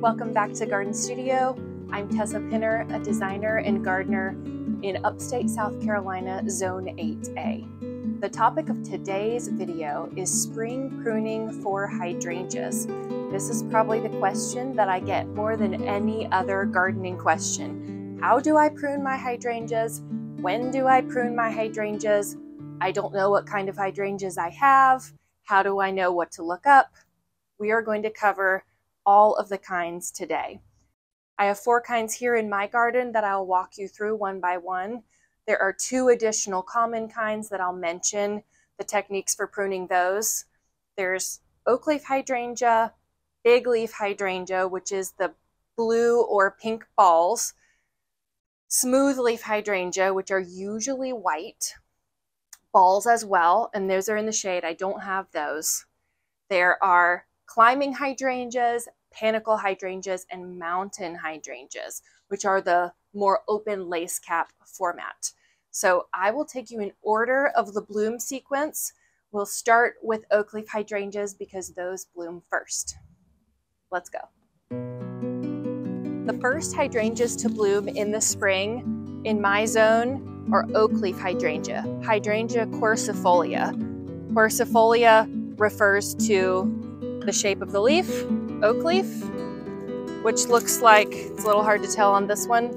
Welcome back to Garden Studio. I'm Tessa Pinner, a designer and gardener in upstate South Carolina, Zone 8A. The topic of today's video is spring pruning for hydrangeas. This is probably the question that I get more than any other gardening question. How do I prune my hydrangeas? When do I prune my hydrangeas? I don't know what kind of hydrangeas I have. How do I know what to look up? We are going to cover all of the kinds today. I have 4 kinds here in my garden that I'll walk you through one by one. There are 2 additional common kinds that I'll mention, the techniques for pruning those. There's Oakleaf Hydrangea, Bigleaf Hydrangea, which is the blue or pink balls, Smoothleaf Hydrangea, which are usually white, balls as well, and those are in the shade. I don't have those. There are climbing hydrangeas, panicle hydrangeas, and mountain hydrangeas, which are the more open lace cap format. So I will take you in order of the bloom sequence. We'll start with Oakleaf hydrangeas because those bloom first. Let's go. The first hydrangeas to bloom in the spring in my zone are Oakleaf Hydrangea, Hydrangea quercifolia. Quercifolia refers to the shape of the leaf, oak leaf, which looks like, it's a little hard to tell on this one,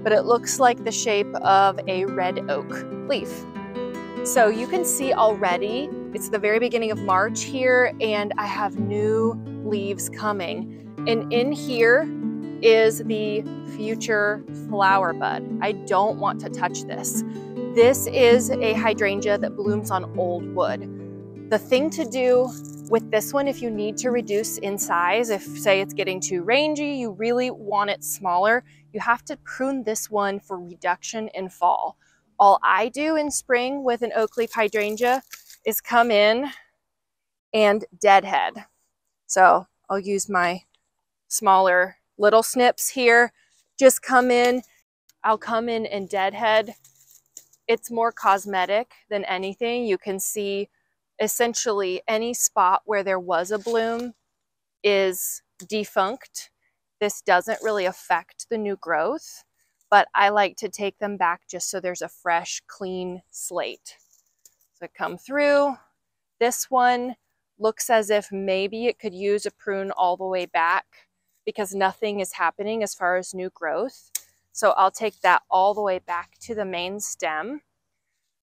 but it looks like the shape of a red oak leaf. So you can see already, it's the very beginning of March here, and I have new leaves coming. And in here is the future flower bud. I don't want to touch this. This is a hydrangea that blooms on old wood. The thing to do with this one, if you need to reduce in size, if say it's getting too rangy, you really want it smaller, you have to prune this one for reduction in fall. All I do in spring with an Oakleaf Hydrangea is come in and deadhead. So I'll use my smaller little snips here, just come in, I'll come in and deadhead. It's more cosmetic than anything. You can see essentially any spot where there was a bloom is defunct. This doesn't really affect the new growth, but I like to take them back just so there's a fresh, clean slate. So I come through. This one looks as if maybe it could use a prune all the way back because nothing is happening as far as new growth. So I'll take that all the way back to the main stem.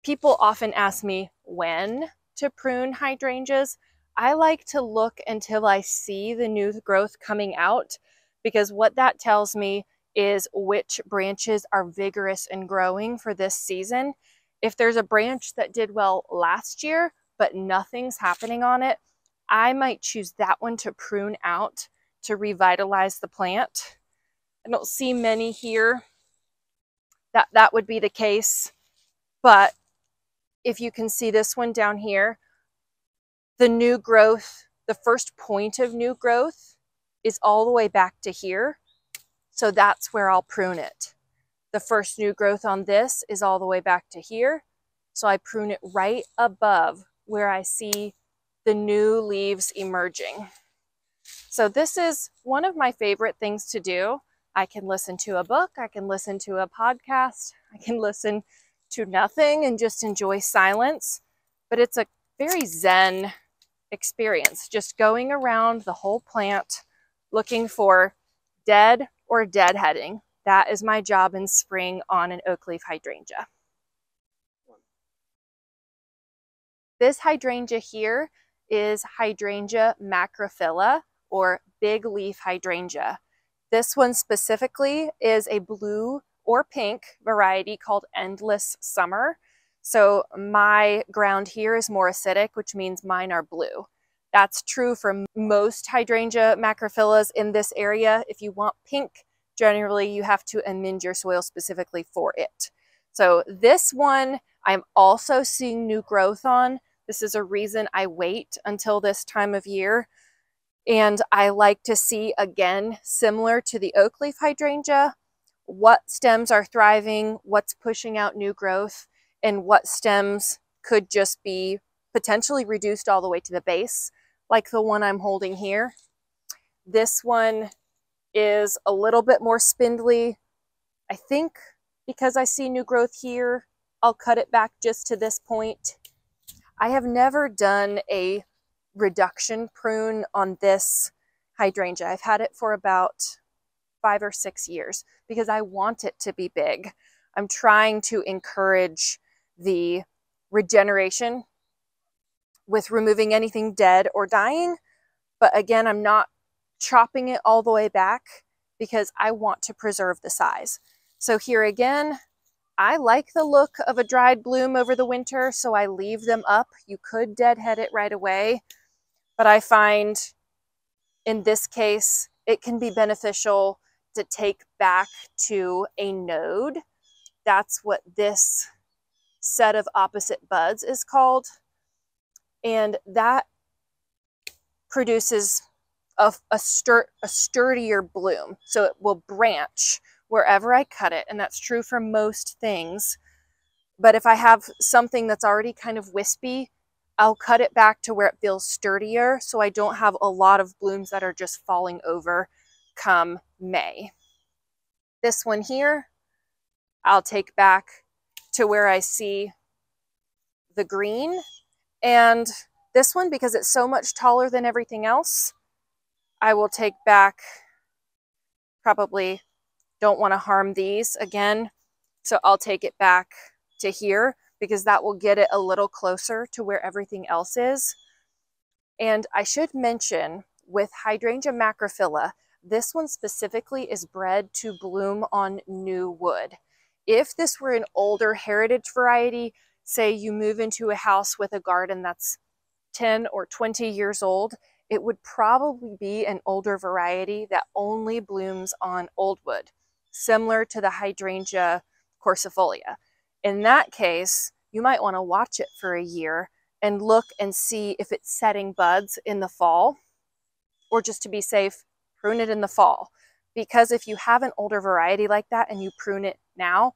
People often ask me when to prune hydrangeas. I like to look until I see the new growth coming out, because what that tells me is which branches are vigorous and growing for this season. If there's a branch that did well last year, but nothing's happening on it, I might choose that one to prune out to revitalize the plant. I don't see many here that would be the case, but if you can see this one down here, the new growth, the first point of new growth is all the way back to here. So that's where I'll prune it. The first new growth on this is all the way back to here. So I prune it right above where I see the new leaves emerging. So this is one of my favorite things to do. I can listen to a book, I can listen to a podcast, I can listen to nothing and just enjoy silence, but it's a very zen experience, just going around the whole plant looking for dead or deadheading. That is my job in spring on an Oakleaf Hydrangea. This hydrangea here is Hydrangea Macri or Bigleaf Hydrangea. This one specifically is a blue or pink variety called Endless Summer. So my ground here is more acidic, which means mine are blue. That's true for most Hydrangea Macri in this area. If you want pink, generally you have to amend your soil specifically for it. So this one I'm also seeing new growth on. This is a reason I wait until this time of year. And I like to see, again, similar to the Oakleaf Hydrangea, what stems are thriving, what's pushing out new growth, and what stems could just be potentially reduced all the way to the base, like the one I'm holding here. This one is a little bit more spindly. I think because I see new growth here, I'll cut it back just to this point. I have never done a reduction prune on this hydrangea. I've had it for about 5 or 6 years because I want it to be big. I'm trying to encourage the regeneration with removing anything dead or dying. But again, I'm not chopping it all the way back because I want to preserve the size. So here again, I like the look of a dried bloom over the winter, so I leave them up. You could deadhead it right away, but I find in this case, it can be beneficial to take back to a node. That's what this set of opposite buds is called. And that produces a sturdier bloom. So it will branch wherever I cut it. And that's true for most things. But if I have something that's already kind of wispy, I'll cut it back to where it feels sturdier so I don't have a lot of blooms that are just falling over come May. This one here, I'll take back to where I see the green. And this one, because it's so much taller than everything else, I will take back, probably don't want to harm these again. So I'll take it back to here because that will get it a little closer to where everything else is. And I should mention with Hydrangea Macri, this one specifically is bred to bloom on new wood. If this were an older heritage variety, say you move into a house with a garden that's 10 or 20 years old, it would probably be an older variety that only blooms on old wood, similar to the Hydrangea quercifolia. In that case, you might want to watch it for a year and look and see if it's setting buds in the fall, or just to be safe, prune it in the fall. Because if you have an older variety like that and you prune it now,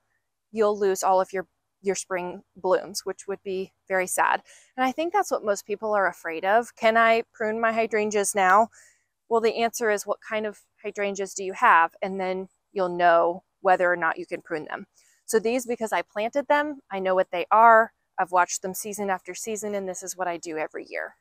you'll lose all of your spring blooms, which would be very sad. And I think that's what most people are afraid of. Can I prune my hydrangeas now? Well, the answer is, what kind of hydrangeas do you have? And then you'll know whether or not you can prune them. So these, because I planted them, I know what they are. I've watched them season after season, and this is what I do every year.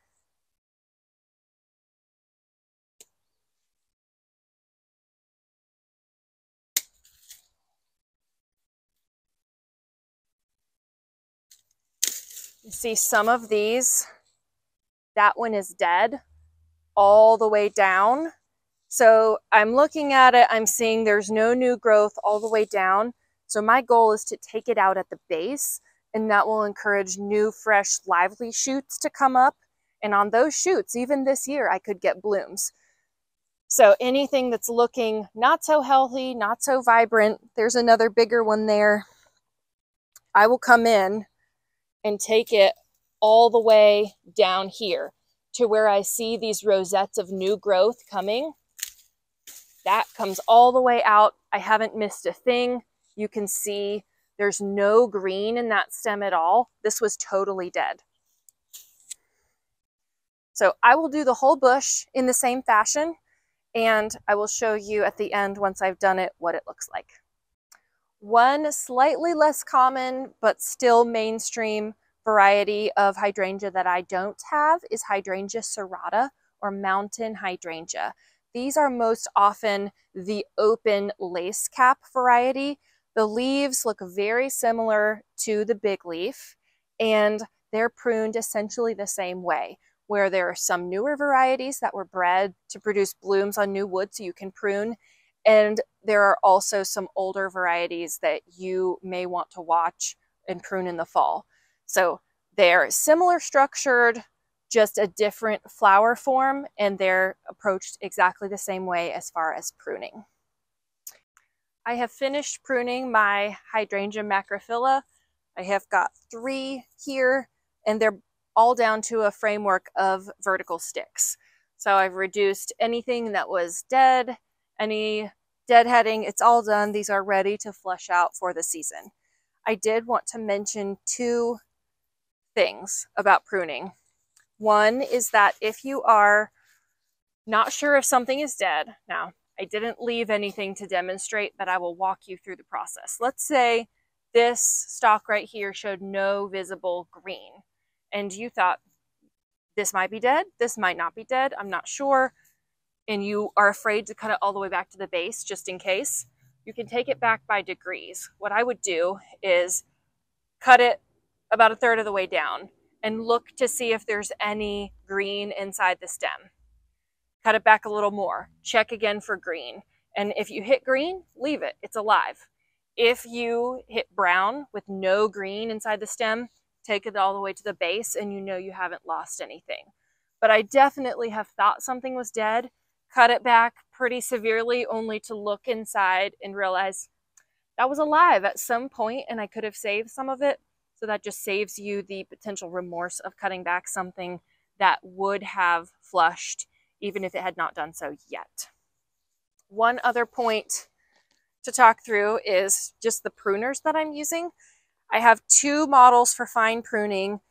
You see some of these, that one is dead all the way down. So I'm looking at it, I'm seeing there's no new growth all the way down. So my goal is to take it out at the base, and that will encourage new, fresh, lively shoots to come up. And on those shoots, even this year, I could get blooms. So anything that's looking not so healthy, not so vibrant, there's another bigger one there. I will come in and take it all the way down here to where I see these rosettes of new growth coming. That comes all the way out. I haven't missed a thing. You can see there's no green in that stem at all. This was totally dead. So I will do the whole bush in the same fashion, and I will show you at the end, once I've done it, what it looks like. One slightly less common, but still mainstream variety of hydrangea that I don't have is Hydrangea serrata, or mountain hydrangea. These are most often the open lace cap variety. The leaves look very similar to the big leaf, and they're pruned essentially the same way, where there are some newer varieties that were bred to produce blooms on new wood so you can prune, and there are also some older varieties that you may want to watch and prune in the fall. So they're similar structured, just a different flower form, and they're approached exactly the same way as far as pruning. I have finished pruning my Hydrangea Macri. I have got 3 here, and they're all down to a framework of vertical sticks. So I've reduced anything that was dead, any deadheading, it's all done. These are ready to flush out for the season. I did want to mention 2 things about pruning. One is that if you are not sure if something is dead, now I didn't leave anything to demonstrate, but I will walk you through the process. Let's say this stalk right here showed no visible green, and you thought, this might be dead, this might not be dead, I'm not sure, and you are afraid to cut it all the way back to the base just in case. You can take it back by degrees. What I would do is cut it about 1/3 of the way down and look to see if there's any green inside the stem. Cut it back a little more, check again for green. And if you hit green, leave it, it's alive. If you hit brown with no green inside the stem, take it all the way to the base and you know you haven't lost anything. But I definitely have thought something was dead, cut it back pretty severely only to look inside and realize that was alive at some point and I could have saved some of it. So that just saves you the potential remorse of cutting back something that would have flushed even if it had not done so yet. One other point to talk through is just the pruners that I'm using. I have 2 models for fine pruning.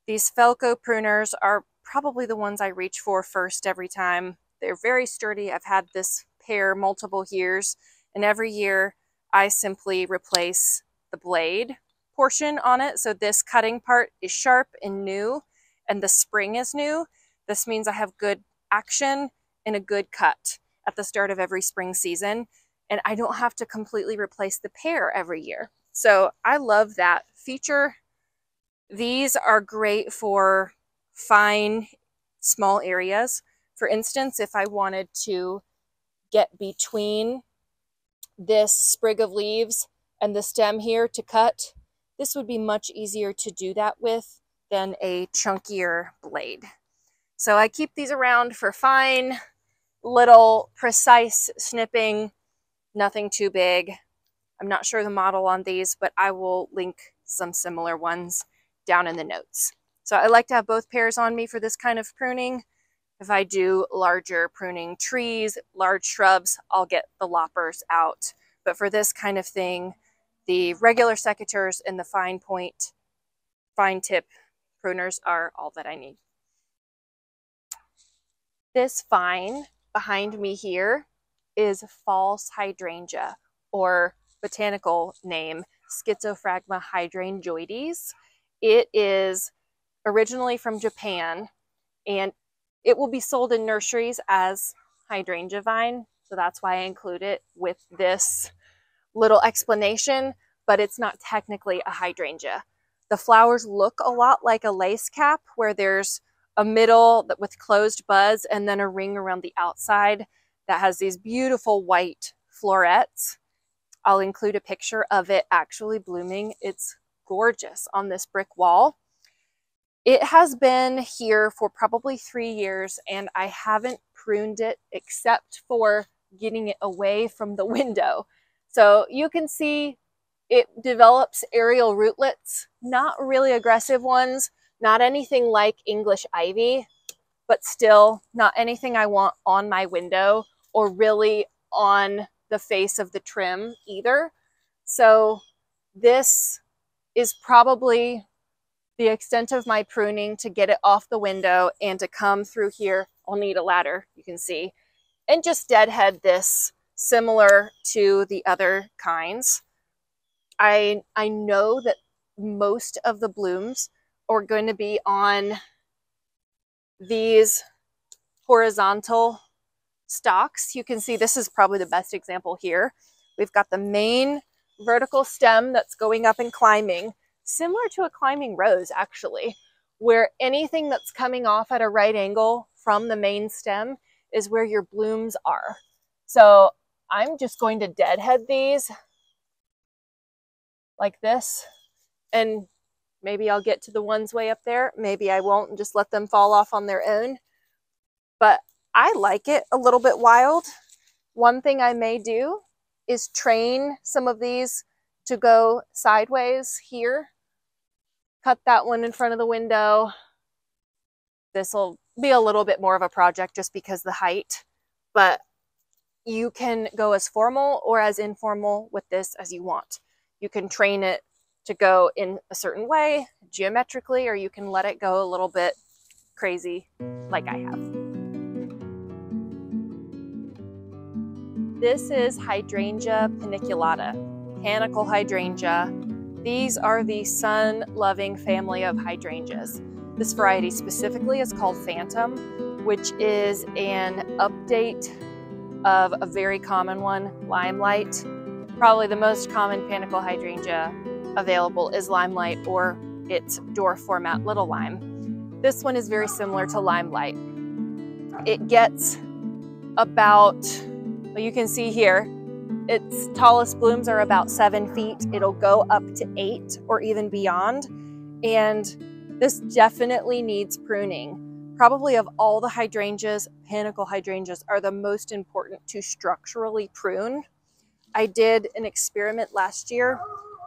These Felco pruners are probably the ones I reach for first every time. They're very sturdy. I've had this pair multiple years, and every year I simply replace the blade portion on it. So this cutting part is sharp and new, and the spring is new. This means I have good action and a good cut at the start of every spring season, and I don't have to completely replace the pair every year. So I love that feature. These are great for fine, small areas. For instance, if I wanted to get between this sprig of leaves and the stem here to cut, this would be much easier to do that with than a chunkier blade. So I keep these around for fine, little, precise snipping, nothing too big. I'm not sure the model on these, but I will link some similar ones down in the notes. So I like to have both pairs on me for this kind of pruning. If I do larger pruning trees, large shrubs, I'll get the loppers out. But for this kind of thing, the regular secateurs and the fine point, fine tip pruners are all that I need. This vine behind me here is false hydrangea, or botanical name Schizophragma hydrangeoides. It is originally from Japan, and it will be sold in nurseries as hydrangea vine. So that's why I include it with this little explanation, but it's not technically a hydrangea. The flowers look a lot like a lace cap, where there's a middle with closed buds and then a ring around the outside that has these beautiful white florets. I'll include a picture of it actually blooming. It's gorgeous on this brick wall. It has been here for probably 3 years, and I haven't pruned it except for getting it away from the window. So you can see it develops aerial rootlets, not really aggressive ones, not anything like English ivy, but still not anything I want on my window or really on the face of the trim either. So this is probably the extent of my pruning to get it off the window, and to come through here, I'll need a ladder, you can see, and just deadhead this similar to the other kinds. I know that most of the blooms are going to be on these horizontal stalks. You can see this is probably the best example here. We've got the main vertical stem that's going up and climbing, similar to a climbing rose actually, where anything that's coming off at a right angle from the main stem is where your blooms are. So I'm just going to deadhead these like this, and maybe I'll get to the ones way up there. Maybe I won't and just let them fall off on their own. But I like it a little bit wild. One thing I may do is train some of these to go sideways here. Cut that one in front of the window. This will be a little bit more of a project just because the height, but you can go as formal or as informal with this as you want. You can train it to go in a certain way geometrically, or you can let it go a little bit crazy like I have. This is Hydrangea paniculata, Panicle Hydrangea. These are the sun-loving family of hydrangeas. This variety specifically is called Phantom, which is an update of a very common one, Limelight. Probably the most common Panicle Hydrangea available is Limelight or its dwarf format Little Lime. This one is very similar to Limelight. It gets about, well, you can see here, its tallest blooms are about 7 feet. It'll go up to 8 or even beyond. And this definitely needs pruning. Probably of all the hydrangeas, Panicle hydrangeas are the most important to structurally prune. I did an experiment last year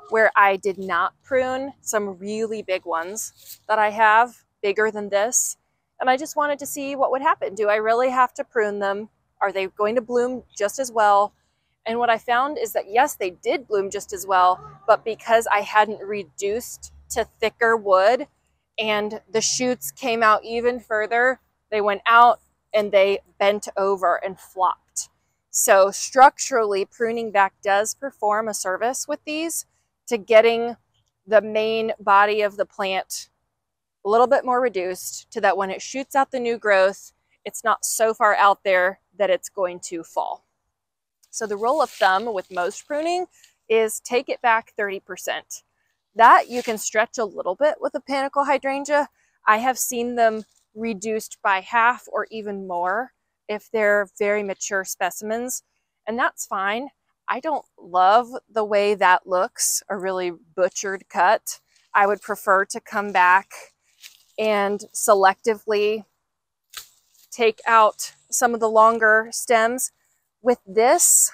where I did not prune some really big ones that I have, bigger than this. And I just wanted to see what would happen. Do I really have to prune them? Are they going to bloom just as well? And what I found is that yes, they did bloom just as well, but because I hadn't reduced to thicker wood and the shoots came out even further, they went out and they bent over and flopped. So structurally, pruning back does perform a service with these to getting the main body of the plant a little bit more reduced so that when it shoots out the new growth, it's not so far out there that it's going to fall. So the rule of thumb with most pruning is take it back 30%. That you can stretch a little bit with a Panicle Hydrangea. I have seen them reduced by half or even more if they're very mature specimens, and that's fine. I don't love the way that looks, a really butchered cut. I would prefer to come back and selectively take out some of the longer stems. With this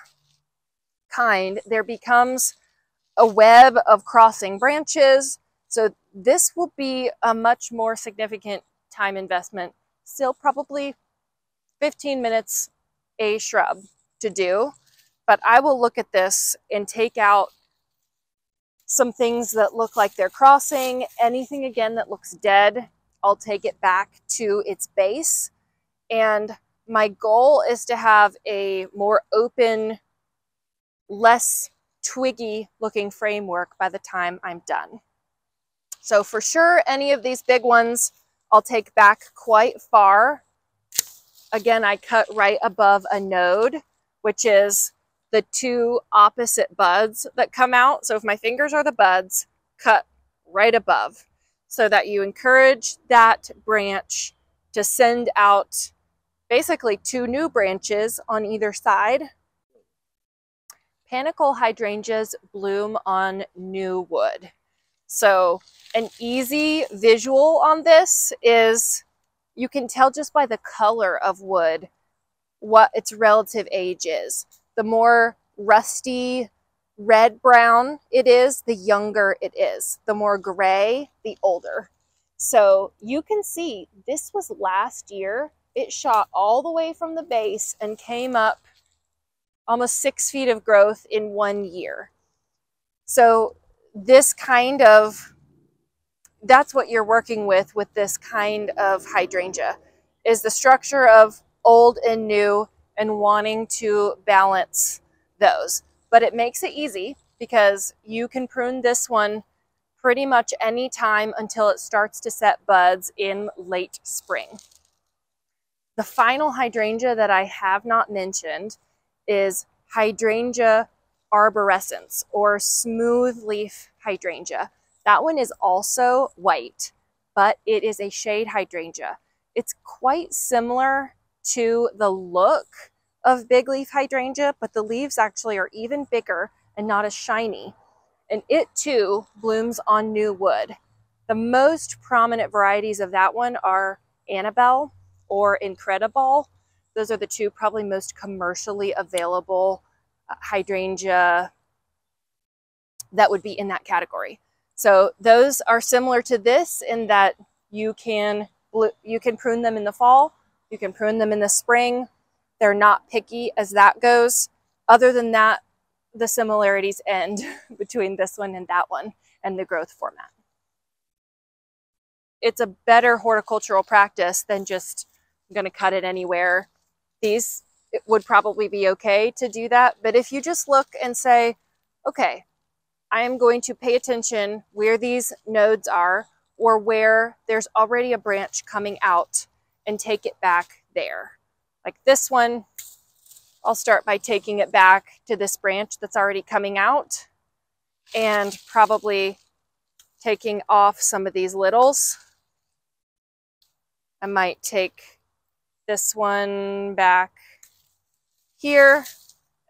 kind, there becomes a web of crossing branches. So this will be a much more significant time investment. Still probably 15 minutes a shrub to do, but I will look at this and take out some things that look like they're crossing. Anything again that looks dead, I'll take it back to its base. And my goal is to have a more open, less twiggy looking framework by the time I'm done. So for sure, any of these big ones, I'll take back quite far. Again, I cut right above a node, which is the two opposite buds that come out. So if my fingers are the buds, cut right above so that you encourage that branch to send out basically 2 new branches on either side. Panicle hydrangeas bloom on new wood. So an easy visual on this is you can tell just by the color of wood what its relative age is. The more rusty red-brown it is, the younger it is. The more gray, the older. So you can see this was last year. It shot all the way from the base and came up almost 6 feet of growth in 1 year. So this kind of, that's what you're working with this kind of hydrangea, is the structure of old and new and wanting to balance those. But it makes it easy because you can prune this one pretty much any time until it starts to set buds in late spring. The final hydrangea that I have not mentioned is Hydrangea arborescens, or smooth leaf hydrangea. That one is also white, but it is a shade hydrangea. It's quite similar to the look of Bigleaf Hydrangea, but the leaves actually are even bigger and not as shiny. And it too blooms on new wood. The most prominent varieties of that one are Annabelle or Incredible. Those are the 2 probably most commercially available hydrangea that would be in that category. So those are similar to this in that you can prune them in the fall, you can prune them in the spring. They're not picky as that goes. Other than that, the similarities end between this one and that one and the growth format. It's a better horticultural practice than just I'm going to cut it anywhere. These it would probably be okay to do that. But if you just look and say, okay, I am going to pay attention where these nodes are or where there's already a branch coming out and take it back there. Like this one, I'll start by taking it back to this branch that's already coming out and probably taking off some of these littles. I might take this one back here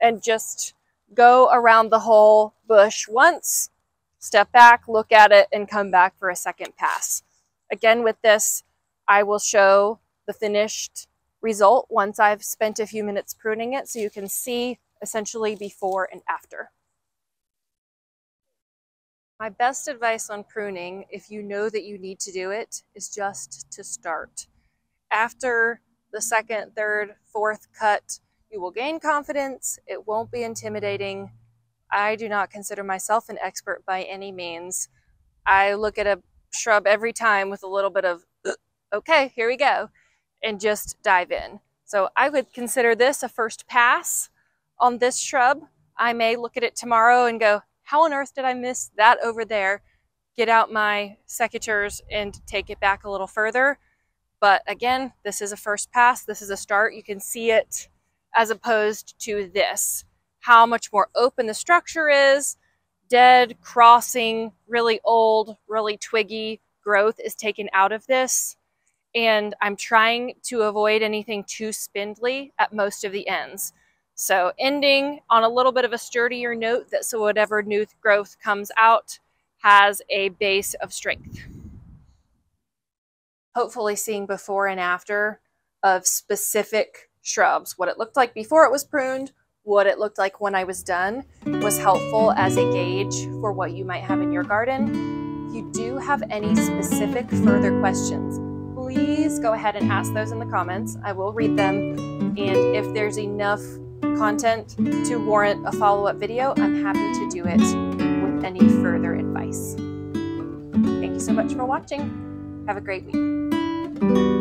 and just go around the whole bush once, step back, look at it, and come back for a second pass. Again, with this, I will show the finished result once I've spent a few minutes pruning it, so you can see essentially before and after. My best advice on pruning, if you know that you need to do it, is just to start. After the second, third, fourth cut, you will gain confidence. It won't be intimidating. I do not consider myself an expert by any means. I look at a shrub every time with a little bit of, okay, here we go, and just dive in. So I would consider this a first pass on this shrub. I may look at it tomorrow and go, how on earth did I miss that over there? Get out my secateurs and take it back a little further. But again, this is a first pass. This is a start. You can see it as opposed to this. How much more open the structure is. Dead, crossing, really old, really twiggy growth is taken out of this. And I'm trying to avoid anything too spindly at most of the ends. So ending on a little bit of a sturdier note, that so whatever new growth comes out has a base of strength. Hopefully seeing before and after of specific shrubs, what it looked like before it was pruned, what it looked like when I was done, was helpful as a gauge for what you might have in your garden. If you do have any specific further questions, please go ahead and ask those in the comments. I will read them, and if there's enough content to warrant a follow-up video, I'm happy to do it with any further advice. Thank you so much for watching. Have a great week.